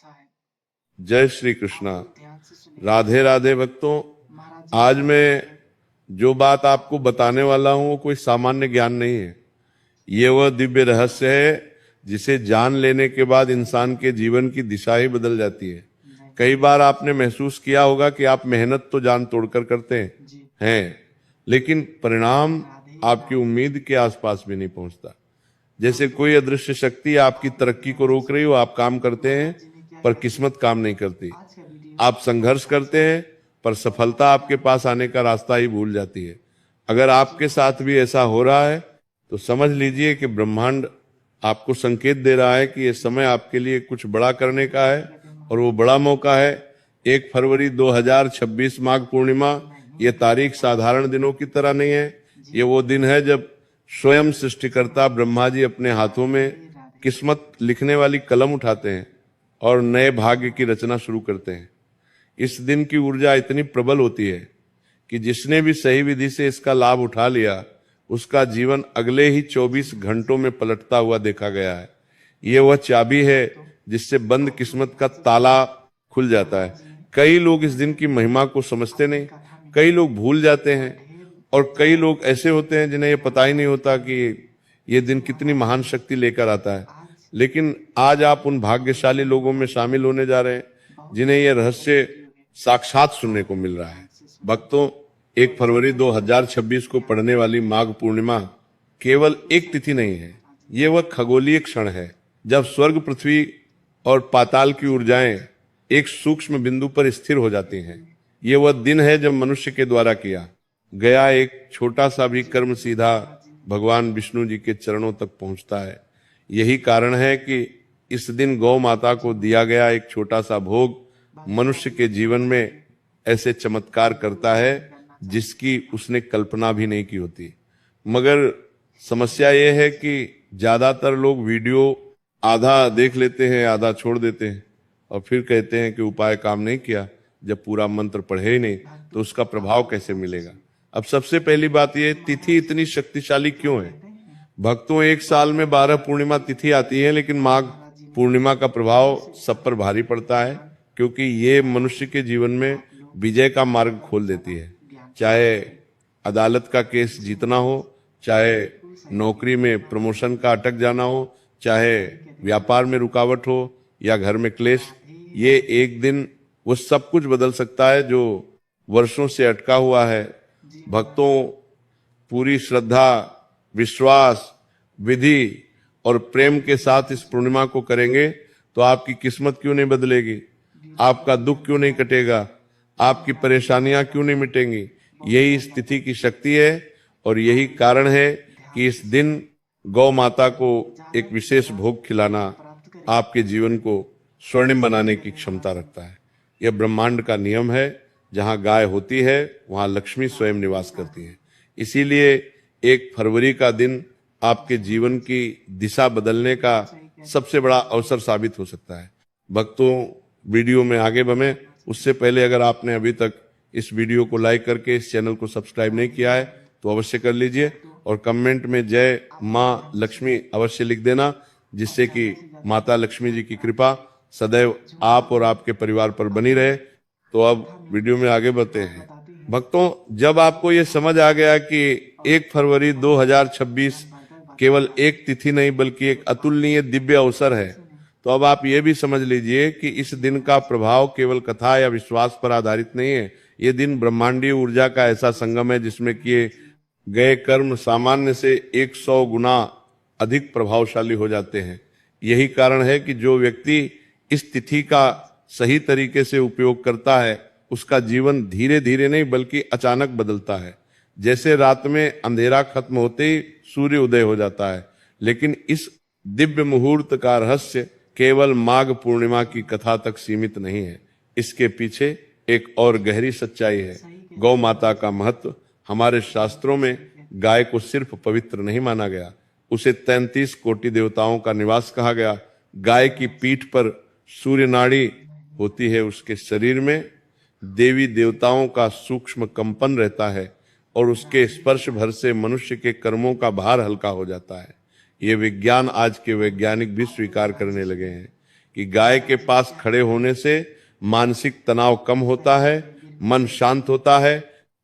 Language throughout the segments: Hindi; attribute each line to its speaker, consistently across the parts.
Speaker 1: जय श्री कृष्णा। राधे राधे भक्तों। आज मैं जो बात आपको बताने वाला हूं वो कोई सामान्य ज्ञान नहीं है। ये वह दिव्य रहस्य है जिसे जान लेने के बाद इंसान के जीवन की दिशा ही बदल जाती है। कई बार आपने महसूस किया होगा कि आप मेहनत तो जान तोड़कर करते हैं, लेकिन परिणाम आपकी उम्मीद के आसपास भी नहीं पहुंचता। जैसे कोई अदृश्य शक्ति आपकी तरक्की को रोक रही हो। आप काम करते हैं पर किस्मत काम नहीं करती। आप संघर्ष करते हैं पर सफलता आपके पास आने का रास्ता ही भूल जाती है। अगर आपके साथ भी ऐसा हो रहा है तो समझ लीजिए कि ब्रह्मांड आपको संकेत दे रहा है कि यह समय आपके लिए कुछ बड़ा करने का है, और वो बड़ा मौका है 1 फरवरी 2026 माघ पूर्णिमा। ये तारीख साधारण दिनों की तरह नहीं है। ये वो दिन है जब स्वयं सृष्टिकर्ता ब्रह्मा जी अपने हाथों में किस्मत लिखने वाली कलम उठाते हैं और नए भाग्य की रचना शुरू करते हैं। इस दिन की ऊर्जा इतनी प्रबल होती है कि जिसने भी सही विधि से इसका लाभ उठा लिया उसका जीवन अगले ही 24 घंटों में पलटता हुआ देखा गया है। ये वह चाबी है जिससे बंद किस्मत का ताला खुल जाता है। कई लोग इस दिन की महिमा को समझते नहीं, कई लोग भूल जाते हैं, और कई लोग ऐसे होते हैं जिन्हें ये पता ही नहीं होता कि ये दिन कितनी महान शक्ति लेकर आता है। लेकिन आज आप उन भाग्यशाली लोगों में शामिल होने जा रहे हैं जिन्हें ये रहस्य साक्षात सुनने को मिल रहा है। भक्तों, 1 फरवरी 2026 को पड़ने वाली माघ पूर्णिमा केवल एक तिथि नहीं है। ये वह खगोलीय क्षण है जब स्वर्ग, पृथ्वी और पाताल की ऊर्जाएं एक सूक्ष्म बिंदु पर स्थिर हो जाती हैं। ये वह दिन है जब मनुष्य के द्वारा किया गया एक छोटा सा भी कर्म सीधा भगवान विष्णु जी के चरणों तक पहुंचता है। यही कारण है कि इस दिन गौ माता को दिया गया एक छोटा सा भोग मनुष्य के जीवन में ऐसे चमत्कार करता है जिसकी उसने कल्पना भी नहीं की होती। मगर समस्या यह है कि ज्यादातर लोग वीडियो आधा देख लेते हैं, आधा छोड़ देते हैं और फिर कहते हैं कि उपाय काम नहीं किया। जब पूरा मंत्र पढ़े ही नहीं तो उसका प्रभाव कैसे मिलेगा। अब सबसे पहली बात यह, तिथि इतनी शक्तिशाली क्यों है। भक्तों, एक साल में 12 पूर्णिमा तिथि आती है, लेकिन माघ पूर्णिमा का प्रभाव सब पर भारी पड़ता है क्योंकि ये मनुष्य के जीवन में विजय का मार्ग खोल देती है। चाहे अदालत का केस जीतना हो, चाहे नौकरी में प्रमोशन का अटक जाना हो, चाहे व्यापार में रुकावट हो या घर में क्लेश, ये एक दिन वो सब कुछ बदल सकता है जो वर्षों से अटका हुआ है। भक्तों, पूरी श्रद्धा, विश्वास, विधि और प्रेम के साथ इस पूर्णिमा को करेंगे तो आपकी किस्मत क्यों नहीं बदलेगी, आपका दुख क्यों नहीं कटेगा, आपकी परेशानियां क्यों नहीं मिटेंगी। यही इस तिथि की शक्ति है और यही कारण है कि इस दिन गौ माता को एक विशेष भोग खिलाना आपके जीवन को स्वर्णिम बनाने की क्षमता रखता है। यह ब्रह्मांड का नियम है, जहां गाय होती है वहां लक्ष्मी स्वयं निवास करती है। इसीलिए 1 फरवरी का दिन आपके जीवन की दिशा बदलने का सबसे बड़ा अवसर साबित हो सकता है। भक्तों, वीडियो में आगे बढ़ें उससे पहले अगर आपने अभी तक इस वीडियो को लाइक करके इस चैनल को सब्सक्राइब नहीं किया है तो अवश्य कर लीजिए और कमेंट में जय माँ लक्ष्मी अवश्य लिख देना, जिससे कि माता लक्ष्मी जी की कृपा सदैव आप और आपके परिवार पर बनी रहे। तो अब वीडियो में आगे बढ़ते हैं। भक्तों, जब आपको ये समझ आ गया कि 1 फरवरी 2026 केवल एक तिथि नहीं बल्कि एक अतुलनीय दिव्य अवसर है, तो अब आप ये भी समझ लीजिए कि इस दिन का प्रभाव केवल कथा या विश्वास पर आधारित नहीं है। ये दिन ब्रह्मांडीय ऊर्जा का ऐसा संगम है जिसमें किए गए कर्म सामान्य से 100 गुना अधिक प्रभावशाली हो जाते हैं। यही कारण है कि जो व्यक्ति इस तिथि का सही तरीके से उपयोग करता है उसका जीवन धीरे धीरे नहीं बल्कि अचानक बदलता है। जैसे रात में अंधेरा खत्म होते ही सूर्य उदय हो जाता है। लेकिन इस दिव्य मुहूर्त का रहस्य केवल माघ पूर्णिमा की कथा तक सीमित नहीं है। इसके पीछे एक और गहरी सच्चाई है। गौ माता का महत्व। हमारे शास्त्रों में गाय को सिर्फ पवित्र नहीं माना गया, उसे 33 कोटि देवताओं का निवास कहा गया। गाय की पीठ पर सूर्य नाड़ी होती है, उसके शरीर में देवी देवताओं का सूक्ष्म कंपन रहता है और उसके स्पर्श भर से मनुष्य के कर्मों का भार हल्का हो जाता है। ये विज्ञान आज के वैज्ञानिक भी स्वीकार करने लगे हैं। कि गाय के पास खड़े होने से मानसिक तनाव कम होता है, मन शांत होता है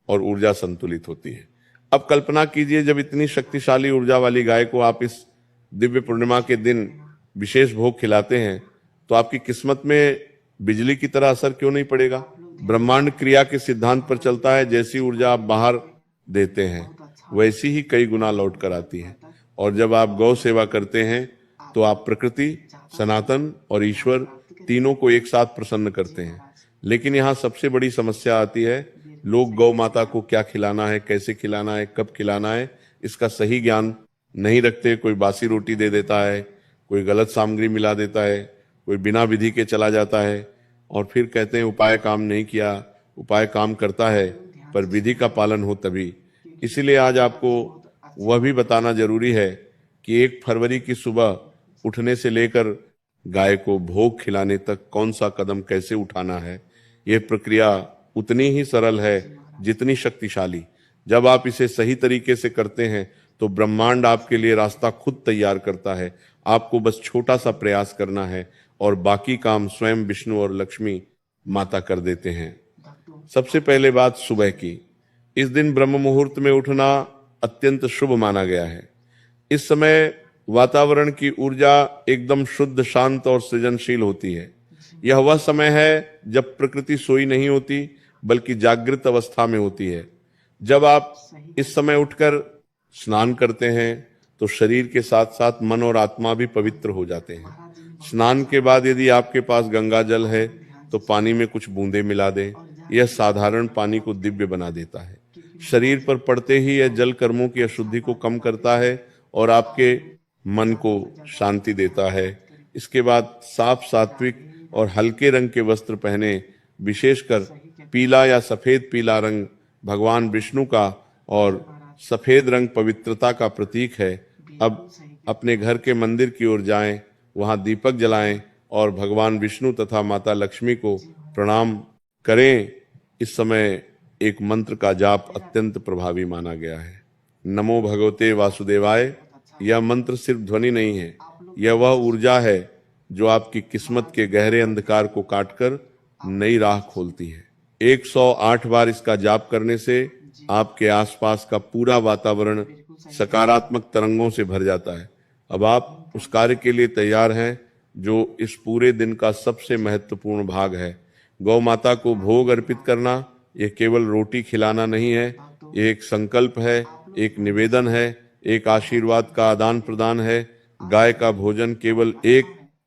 Speaker 1: और ऊर्जा संतुलित होती है। अब कल्पना कीजिए, जब इतनी शक्तिशाली ऊर्जा वाली गाय को आप इस दिव्य पूर्णिमा के दिन विशेष भोग खिलाते हैं, तो आपकी किस्मत में बिजली की तरह असर क्यों नहीं पड़ेगा। ब्रह्मांड क्रिया के सिद्धांत पर चलता है, जैसी ऊर्जा आप बाहर देते हैं वैसी ही कई गुना लौट कर आती है। और जब आप गौ सेवा करते हैं तो आप प्रकृति, सनातन और ईश्वर तीनों को एक साथ प्रसन्न करते हैं। लेकिन यहाँ सबसे बड़ी समस्या आती है, लोग गौ माता को क्या खिलाना है, कैसे खिलाना है, कब खिलाना है, इसका सही ज्ञान नहीं रखते। कोई बासी रोटी दे देता है, कोई गलत सामग्री मिला देता है, कोई बिना विधि के चला जाता है और फिर कहते हैं उपाय काम नहीं किया। उपाय काम करता है पर विधि का पालन हो तभी। इसीलिए आज आपको वह भी बताना जरूरी है कि 1 फरवरी की सुबह उठने से लेकर गाय को भोग खिलाने तक कौन सा कदम कैसे उठाना है। यह प्रक्रिया उतनी ही सरल है जितनी शक्तिशाली। जब आप इसे सही तरीके से करते हैं तो ब्रह्मांड आपके लिए रास्ता खुद तैयार करता है। आपको बस छोटा सा प्रयास करना है और बाकी काम स्वयं विष्णु और लक्ष्मी माता कर देते हैं। सबसे पहले बात सुबह की। इस दिन ब्रह्म मुहूर्त में उठना अत्यंत शुभ माना गया है। इस समय वातावरण की ऊर्जा एकदम शुद्ध, शांत और सृजनशील होती है। यह वह समय है जब प्रकृति सोई नहीं होती बल्कि जागृत अवस्था में होती है। जब आप इस समय उठकर स्नान करते हैं तो शरीर के साथ साथ मन और आत्मा भी पवित्र हो जाते हैं। स्नान के बाद यदि आपके पास गंगा जल है तो पानी में कुछ बूंदे मिला दें। यह साधारण पानी को दिव्य बना देता है। शरीर पर पड़ते ही यह जल कर्मों की अशुद्धि को कम करता है और आपके मन को शांति देता है। इसके बाद साफ, सात्विक और हल्के रंग के वस्त्र पहने। विशेषकर पीला या सफेद पीला रंग भगवान विष्णु का और सफेद रंग पवित्रता का प्रतीक है। अब अपने घर के मंदिर की ओर जाएं, वहां दीपक जलाएं और भगवान विष्णु तथा माता लक्ष्मी को प्रणाम करें। इस समय एक मंत्र का जाप अत्यंत प्रभावी माना गया है, नमो भगवते वासुदेवाय। यह मंत्र सिर्फ ध्वनि नहीं है, यह वह ऊर्जा है जो आपकी किस्मत के गहरे अंधकार को काटकर नई राह खोलती है। 108 बार इसका जाप करने से आपके आसपास का पूरा वातावरण सकारात्मक तरंगों से भर जाता है। अब आप उस कार्य के लिए तैयार हैं जो इस पूरे दिन का सबसे महत्वपूर्ण भाग है। गौ माता को भोग अर्पित करना यह केवल रोटी खिलाना नहीं है, यह एक संकल्प है, एक निवेदन है, एक आशीर्वाद का आदान प्रदान है। गाय का भोजन केवल एक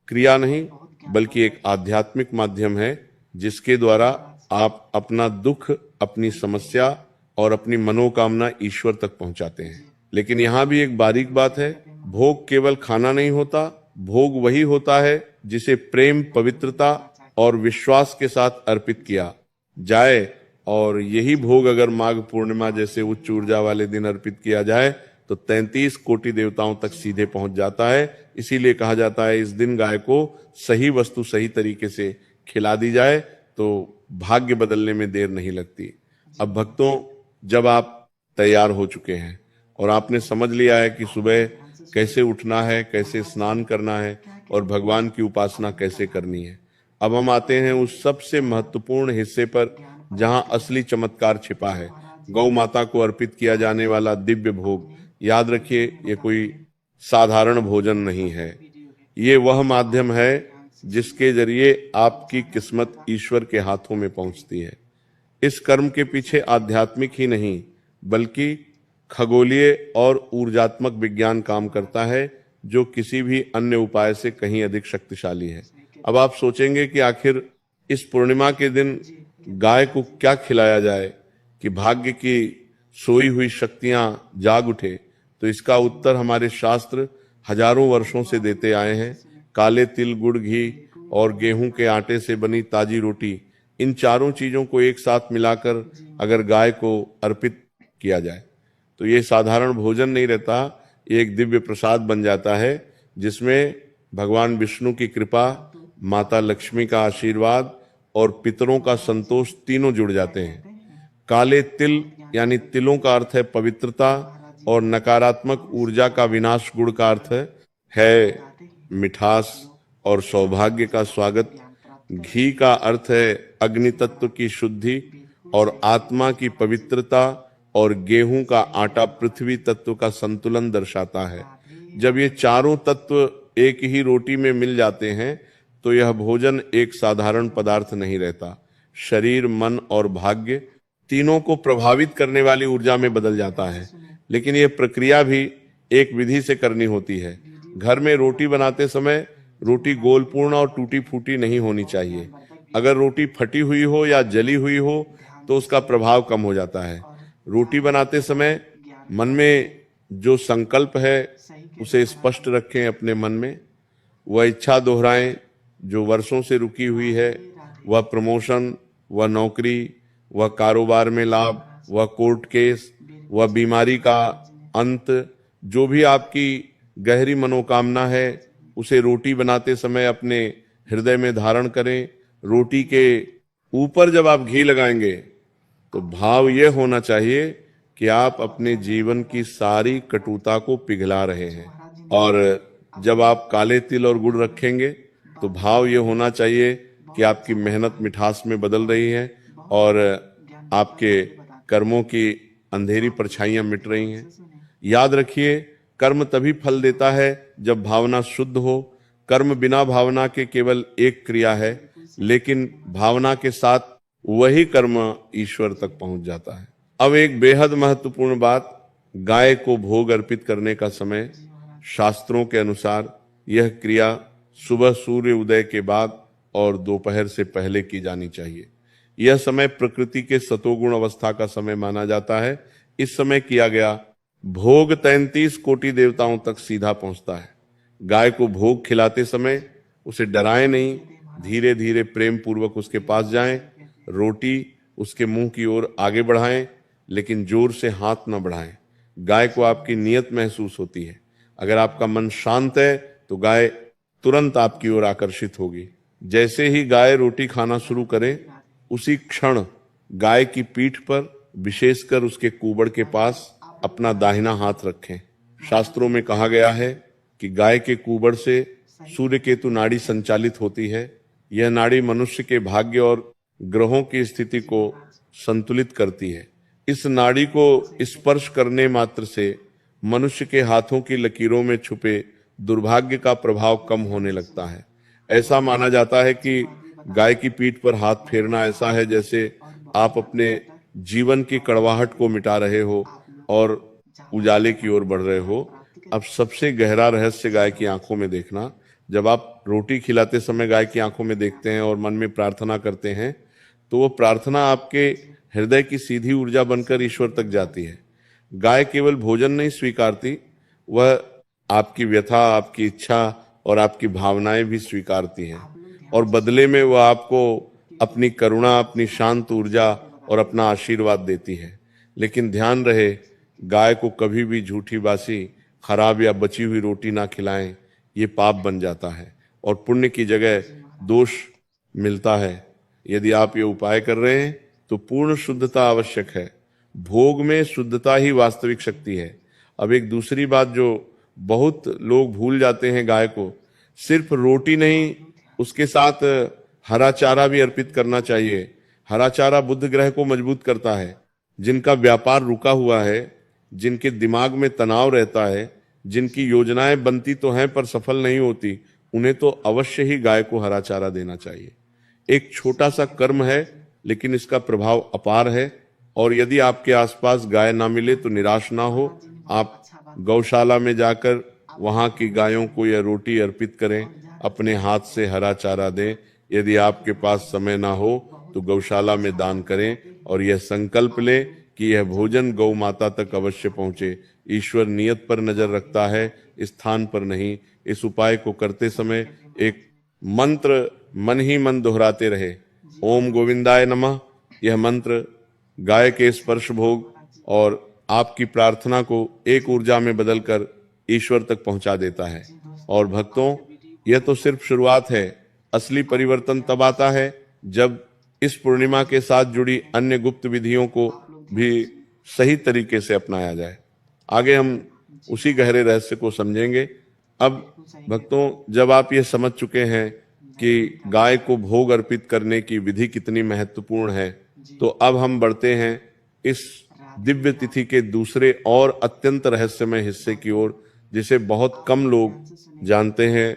Speaker 1: क्रिया नहीं बल्कि एक आध्यात्मिक माध्यम है जिसके द्वारा आप अपना दुख, अपनी समस्या और अपनी मनोकामना ईश्वर तक पहुंचाते हैं। लेकिन यहाँ भी एक बारीक बात है, भोग केवल खाना नहीं होता, भोग वही होता है जिसे प्रेम, पवित्रता और विश्वास के साथ अर्पित किया जाए। और यही भोग अगर माघ पूर्णिमा जैसे उच्च ऊर्जा वाले दिन अर्पित किया जाए तो 33 कोटि देवताओं तक सीधे पहुंच जाता है। इसीलिए कहा जाता है इस दिन गाय को सही वस्तु सही तरीके से खिला दी जाए तो भाग्य बदलने में देर नहीं लगती। अब भक्तों, जब आप तैयार हो चुके हैं और आपने समझ लिया है कि सुबह कैसे उठना है, कैसे स्नान करना है और भगवान की उपासना कैसे करनी है, अब हम आते हैं उस सबसे महत्वपूर्ण हिस्से पर जहां असली चमत्कार छिपा है, गौ माता को अर्पित किया जाने वाला दिव्य भोग। याद रखिए, ये कोई साधारण भोजन नहीं है, ये वह माध्यम है जिसके जरिए आपकी किस्मत ईश्वर के हाथों में पहुंचती है। इस कर्म के पीछे आध्यात्मिक ही नहीं बल्कि खगोलीय और ऊर्जात्मक विज्ञान काम करता है जो किसी भी अन्य उपाय से कहीं अधिक शक्तिशाली है। अब आप सोचेंगे कि आखिर इस पूर्णिमा के दिन गाय को क्या खिलाया जाए कि भाग्य की सोई हुई शक्तियां जाग उठे। तो इसका उत्तर हमारे शास्त्र हजारों वर्षों से देते आए हैं। काले तिल, गुड़, घी और गेहूं के आटे से बनी ताजी रोटी, इन चारों चीजों को एक साथ मिलाकर अगर गाय को अर्पित किया जाए तो ये साधारण भोजन नहीं रहता, ये एक दिव्य प्रसाद बन जाता है जिसमें भगवान विष्णु की कृपा, माता लक्ष्मी का आशीर्वाद और पितरों का संतोष तीनों जुड़ जाते हैं। काले तिल यानी तिलों का अर्थ है पवित्रता और नकारात्मक ऊर्जा का विनाश, गुड़ का अर्थ है मिठास और सौभाग्य का स्वागत। घी का अर्थ है अग्नि तत्व की शुद्धि और आत्मा की पवित्रता, और गेहूं का आटा पृथ्वी तत्व का संतुलन दर्शाता है। जब ये चारों तत्व एक ही रोटी में मिल जाते हैं तो यह भोजन एक साधारण पदार्थ नहीं रहता। शरीर, मन और भाग्य तीनों को प्रभावित करने वाली ऊर्जा में बदल जाता है। लेकिन यह प्रक्रिया भी एक विधि से करनी होती है। घर में रोटी बनाते समय रोटी गोलपूर्ण और टूटी फूटी नहीं होनी चाहिए। अगर रोटी फटी हुई हो या जली हुई हो तो उसका प्रभाव कम हो जाता है। रोटी बनाते समय मन में जो संकल्प है उसे स्पष्ट रखें अपने मन में। वह इच्छा दोहराएं जो वर्षों से रुकी हुई है, वह प्रमोशन, वह नौकरी, वह कारोबार में लाभ, वह कोर्ट केस, वह बीमारी का अंत, जो भी आपकी गहरी मनोकामना है उसे रोटी बनाते समय अपने हृदय में धारण करें। रोटी के ऊपर जब आप घी लगाएंगे तो भाव यह होना चाहिए कि आप अपने जीवन की सारी कटुता को पिघला रहे हैं। और जब आप काले तिल और गुड़ रखेंगे तो भाव यह होना चाहिए कि आपकी मेहनत मिठास में बदल रही है और आपके कर्मों की अंधेरी परछाइयां मिट रही हैं। याद रखिए, कर्म तभी फल देता है जब भावना शुद्ध हो। कर्म बिना भावना के केवल एक क्रिया है, लेकिन भावना के साथ वही कर्म ईश्वर तक पहुंच जाता है। अब एक बेहद महत्वपूर्ण बात, गाय को भोग अर्पित करने का समय। शास्त्रों के अनुसार यह क्रिया सुबह सूर्य उदय के बाद और दोपहर से पहले की जानी चाहिए। यह समय प्रकृति के सतोगुण अवस्था का समय माना जाता है। इस समय किया गया भोग 33 कोटि देवताओं तक सीधा पहुंचता है। गाय को भोग खिलाते समय उसे डराएं नहीं, धीरे धीरे प्रेम पूर्वक उसके पास जाएं। रोटी उसके मुंह की ओर आगे बढ़ाएं, लेकिन जोर से हाथ न बढ़ाएं। गाय को आपकी नियत महसूस होती है। अगर आपका मन शांत है तो गाय तुरंत आपकी ओर आकर्षित होगी। जैसे ही गाय रोटी खाना शुरू करे, उसी क्षण गाय की पीठ पर, विशेषकर उसके कूबड़ के पास, अपना दाहिना हाथ रखें। शास्त्रों में कहा गया है कि गाय के कूबड़ से सूर्य केतु नाड़ी संचालित होती है। यह नाड़ी मनुष्य के भाग्य और ग्रहों की स्थिति को संतुलित करती है। इस नाड़ी को स्पर्श करने मात्र से मनुष्य के हाथों की लकीरों में छुपे दुर्भाग्य का प्रभाव कम होने लगता है। ऐसा माना जाता है कि गाय की पीठ पर हाथ फेरना ऐसा है जैसे आप अपने जीवन की कड़वाहट को मिटा रहे हो और उजाले की ओर बढ़ रहे हो। अब सबसे गहरा रहस्य गाय की आंखों में देखना। जब आप रोटी खिलाते समय गाय की आंखों में देखते हैं और मन में प्रार्थना करते हैं तो वो प्रार्थना आपके हृदय की सीधी ऊर्जा बनकर ईश्वर तक जाती है। गाय केवल भोजन नहीं स्वीकारती, वह आपकी व्यथा, आपकी इच्छा और आपकी भावनाएं भी स्वीकारती हैं, और बदले में वह आपको अपनी करुणा, अपनी शांत ऊर्जा और अपना आशीर्वाद देती है। लेकिन ध्यान रहे, गाय को कभी भी झूठी बासी, खराब या बची हुई रोटी ना खिलाएं। ये पाप बन जाता है और पुण्य की जगह दोष मिलता है। यदि आप ये उपाय कर रहे हैं तो पूर्ण शुद्धता आवश्यक है। भोग में शुद्धता ही वास्तविक शक्ति है। अब एक दूसरी बात जो बहुत लोग भूल जाते हैं, गाय को सिर्फ रोटी नहीं, उसके साथ हरा चारा भी अर्पित करना चाहिए। हरा चारा बुध ग्रह को मजबूत करता है। जिनका व्यापार रुका हुआ है, जिनके दिमाग में तनाव रहता है, जिनकी योजनाएं बनती तो हैं पर सफल नहीं होती, उन्हें तो अवश्य ही गाय को हरा चारा देना चाहिए। एक छोटा सा कर्म है, लेकिन इसका प्रभाव अपार है। और यदि आपके आसपास गाय ना मिले तो निराश ना हो, आप गौशाला में जाकर वहां की गायों को यह रोटी अर्पित करें, अपने हाथ से हरा चारा दें। यदि आपके पास समय ना हो तो गौशाला में दान करें और यह संकल्प लें कि यह भोजन गौ माता तक अवश्य पहुंचे। ईश्वर नियत पर नजर रखता है, स्थान पर नहीं। इस उपाय को करते समय एक मंत्र मन ही मन दोहराते रहे, ओम गोविंदाय नमः। यह मंत्र गाय के स्पर्श भोग और आपकी प्रार्थना को एक ऊर्जा में बदलकर ईश्वर तक पहुंचा देता है। और भक्तों, यह तो सिर्फ शुरुआत है। असली परिवर्तन तब आता है जब इस पूर्णिमा के साथ जुड़ी अन्य गुप्त विधियों को भी सही तरीके से अपनाया जाए। आगे हम उसी गहरे रहस्य को समझेंगे। अब भक्तों, जब आप ये समझ चुके हैं कि गाय को भोग अर्पित करने की विधि कितनी महत्वपूर्ण है, तो अब हम बढ़ते हैं इस दिव्य तिथि के दूसरे और अत्यंत रहस्यमय हिस्से की ओर, जिसे बहुत कम लोग जानते हैं।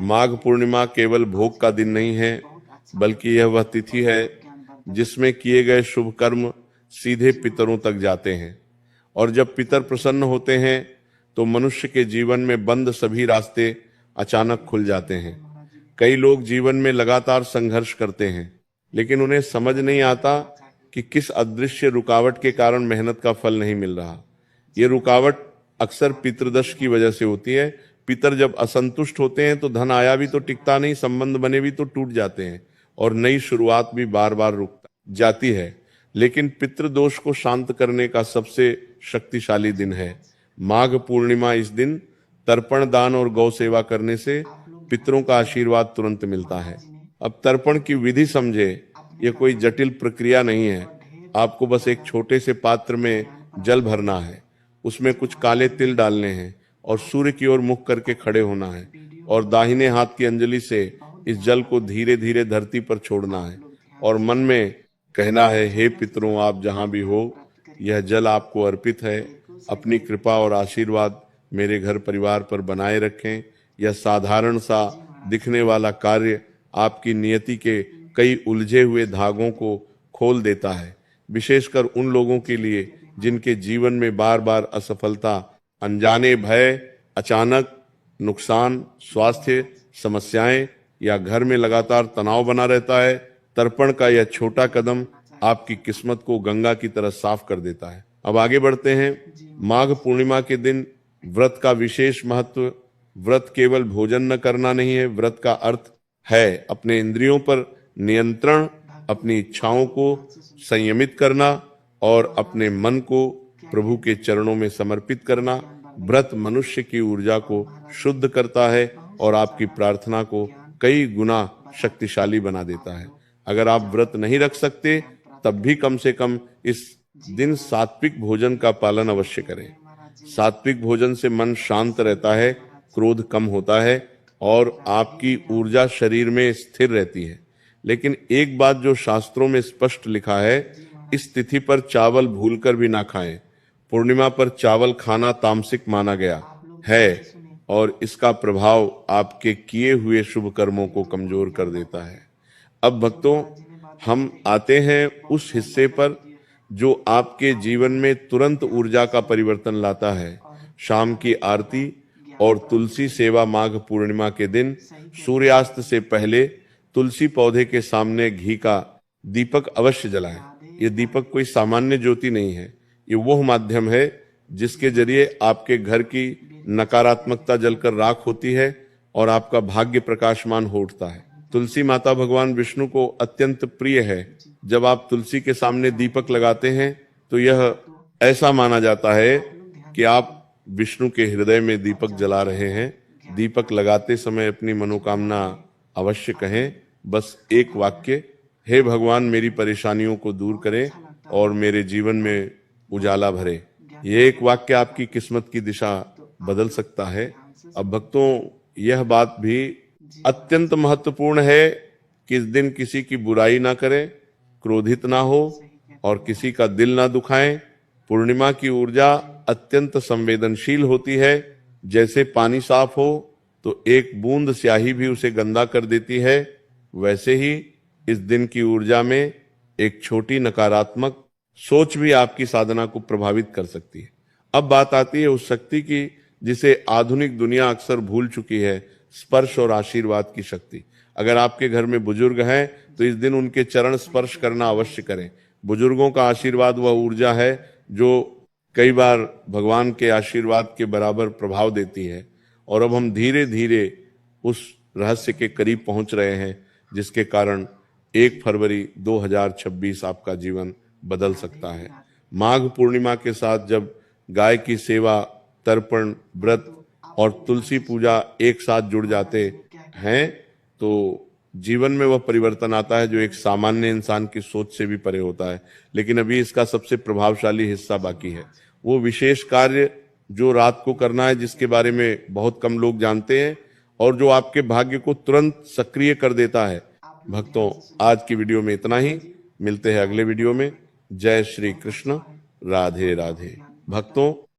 Speaker 1: माघ पूर्णिमा केवल भोग का दिन नहीं है, बल्कि यह वह तिथि है जिसमें किए गए शुभ कर्म सीधे पितरों तक जाते हैं। और जब पितर प्रसन्न होते हैं तो मनुष्य के जीवन में बंद सभी रास्ते अचानक खुल जाते हैं। कई लोग जीवन में लगातार संघर्ष करते हैं, लेकिन उन्हें समझ नहीं आता कि किस अदृश्य रुकावट के कारण मेहनत का फल नहीं मिल रहा। ये रुकावट अक्सर पितृदोष की वजह से होती है। पितर जब असंतुष्ट होते हैं तो धन आया भी तो टिकता नहीं, संबंध बने भी तो टूट जाते हैं, और नई शुरुआत भी बार बार रुक जाती है। लेकिन पितृदोष को शांत करने का सबसे शक्तिशाली दिन है माघ पूर्णिमा। इस दिन तर्पण दान और गौ सेवा करने से पितरों का आशीर्वाद तुरंत मिलता है। अब तर्पण की विधि समझे। यह कोई जटिल प्रक्रिया नहीं है। आपको बस एक छोटे से पात्र में जल भरना है, उसमें कुछ काले तिल डालने हैं और सूर्य की ओर मुख करके खड़े होना है, और दाहिने हाथ की अंजलि से इस जल को धीरे धीरे धरती पर छोड़ना है और मन में कहना है, हे पितरों, आप जहां भी हो, यह जल आपको अर्पित है। अपनी कृपा और आशीर्वाद मेरे घर परिवार पर बनाए रखें। यह साधारण सा दिखने वाला कार्य आपकी नियति के कई उलझे हुए धागों को खोल देता है, विशेषकर उन लोगों के लिए जिनके जीवन में बार बार असफलता, अनजाने भय, अचानक नुकसान, स्वास्थ्य समस्याएं या घर में लगातार तनाव बना रहता है। तर्पण का यह छोटा कदम आपकी किस्मत को गंगा की तरह साफ कर देता है। अब आगे बढ़ते हैं। माघ पूर्णिमा के दिन व्रत का विशेष महत्व। व्रत केवल भोजन न करना नहीं है, व्रत का अर्थ है अपने इंद्रियों पर नियंत्रण, अपनी इच्छाओं को संयमित करना और अपने मन को प्रभु के चरणों में समर्पित करना। व्रत मनुष्य की ऊर्जा को शुद्ध करता है और आपकी प्रार्थना को कई गुना शक्तिशाली बना देता है। अगर आप व्रत नहीं रख सकते, तब भी कम से कम इस दिन सात्विक भोजन का पालन अवश्य करें। सात्विक भोजन से मन शांत रहता है, क्रोध कम होता है और आपकी ऊर्जा शरीर में स्थिर रहती है। लेकिन एक बात जो शास्त्रों में स्पष्ट लिखा है, इस तिथि पर चावल भूलकर भी ना खाएं। पूर्णिमा पर चावल खाना तामसिक माना गया है और इसका प्रभाव आपके किए हुए शुभ कर्मों को कमजोर कर देता है। अब भक्तों, हम आते हैं उस हिस्से पर जो आपके जीवन में तुरंत ऊर्जा का परिवर्तन लाता है। शाम की आरती और तुलसी सेवा। माघ पूर्णिमा के दिन सूर्यास्त से पहले तुलसी पौधे के सामने घी का दीपक अवश्य जलाएं। ये दीपक कोई सामान्य ज्योति नहीं है, ये वो माध्यम है जिसके जरिए आपके घर की नकारात्मकता जलकर राख होती है और आपका भाग्य प्रकाशमान हो उठता है। तुलसी माता भगवान विष्णु को अत्यंत प्रिय है। जब आप तुलसी के सामने दीपक लगाते हैं तो यह ऐसा माना जाता है कि आप विष्णु के हृदय में दीपक जला रहे हैं। दीपक लगाते समय अपनी मनोकामना अवश्य कहें। बस एक वाक्य, हे भगवान, मेरी परेशानियों को दूर करें और मेरे जीवन में उजाला भरे। ये एक वाक्य आपकी किस्मत की दिशा बदल सकता है। अब भक्तों, यह बात भी अत्यंत महत्वपूर्ण है कि इस दिन किसी की बुराई ना करें, क्रोधित ना हो और किसी का दिल ना दुखाएं। पूर्णिमा की ऊर्जा अत्यंत संवेदनशील होती है। जैसे पानी साफ हो तो एक बूंद स्याही भी उसे गंदा कर देती है, वैसे ही इस दिन की ऊर्जा में एक छोटी नकारात्मक सोच भी आपकी साधना को प्रभावित कर सकती है। अब बात आती है उस शक्ति की जिसे आधुनिक दुनिया अक्सर भूल चुकी है, स्पर्श और आशीर्वाद की शक्ति। अगर आपके घर में बुजुर्ग हैं तो इस दिन उनके चरण स्पर्श करना अवश्य करें। बुजुर्गों का आशीर्वाद वह ऊर्जा है जो कई बार भगवान के आशीर्वाद के बराबर प्रभाव देती है। और अब हम धीरे धीरे उस रहस्य के करीब पहुंच रहे हैं जिसके कारण 1 फरवरी 2026 आपका जीवन बदल सकता है। माघ पूर्णिमा के साथ जब गाय की सेवा, तर्पण, व्रत और तुलसी पूजा एक साथ जुड़ जाते हैं तो जीवन में वह परिवर्तन आता है जो एक सामान्य इंसान की सोच से भी परे होता है। लेकिन अभी इसका सबसे प्रभावशाली हिस्सा बाकी है। वो विशेष कार्य जो रात को करना है, जिसके बारे में बहुत कम लोग जानते हैं और जो आपके भाग्य को तुरंत सक्रिय कर देता है। भक्तों, आज की वीडियो में इतना ही। मिलते हैं अगले वीडियो में। जय श्री कृष्ण। राधे राधे। भक्तों,